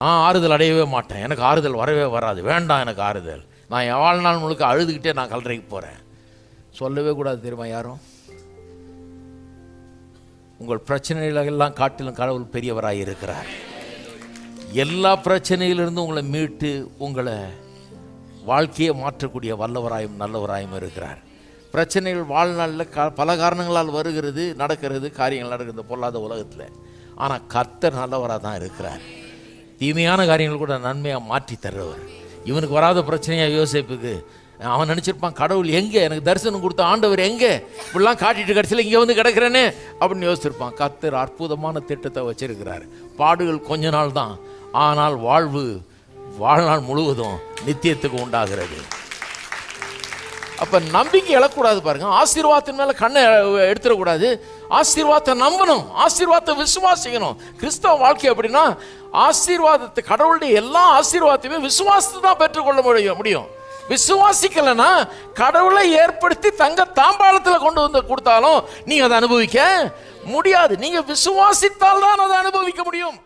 ஆறுதல் அடையவே மாட்டேன், எனக்கு ஆறுதல் வரவே வராது, வேண்டாம் எனக்கு ஆறுதல், நான் என் வாழ்நாள் முழுக்க அழுதுகிட்டே நான் கல்லறைக்கு போகிறேன். சொல்லவே கூடாது தெரியுமா யாரும். உங்கள் பிரச்சனைகளெல்லாம் காட்டிலும் கடவுள் பெரியவராக இருக்கிறார். எல்லா பிரச்சனையிலிருந்தும் உங்களை மீட்டு உங்களை வாழ்க்கையை மாற்றக்கூடிய வல்லவராயும் நல்லவராயும் இருக்கிறார். பிரச்சனைகள் வாழ்நாளில் பல காரணங்களால் வருகிறது, நடக்கிறது, காரியங்கள் நடக்கிறது பொல்லாத உலகத்தில். ஆனால் கர்த்தர் நல்லவராக தான் இருக்கிறார். தீமையான காரியங்கள் கூட நன்மையாக மாற்றி தர்றவர். இவனுக்கு வராத பிரச்சனையாக யோசிப்புக்கு அவன் நினச்சிருப்பான், கடவுள் எங்கே, எனக்கு தரிசனம் கொடுத்த ஆண்டவர் எங்கே, இப்படிலாம் காட்டிட்டு கடைசியில் இங்கே வந்து கிடக்கிறேன்னு அப்படின்னு யோசிச்சிருப்பான். கர்த்தர் அற்புதமான திட்டத்தை வச்சிருக்கிறார். பாடுகள் கொஞ்ச நாள் தான், ஆனால் வாழ்நாள் முழுவதும் நித்தியத்துக்கு உண்டாகிறது. அப்போ நம்பிக்கை எழக்கூடாது பாருங்க. ஆசீர்வாதத்தின் மேலே கண்ணை எடுத்துடக்கூடாது. ஆசீர்வாதத்தை நம்பணும், ஆசீர்வாதத்தை விசுவாசிக்கணும். கிறிஸ்தவ வாழ்க்கை அப்படின்னா ஆசீர்வாதத்தை, கடவுளுடைய எல்லா ஆசீர்வாதத்தையுமே விசுவாசத்தை தான் பெற்றுக்கொள்ள முடியும். விசுவாசிக்கலைன்னா கடவுளை ஏற்படுத்தி தங்க தாம்பாளத்தில் கொண்டு வந்து கொடுத்தாலும் நீங்க அதை அனுபவிக்க முடியாது. நீங்க விசுவாசித்தால் தான் அதை அனுபவிக்க முடியும்.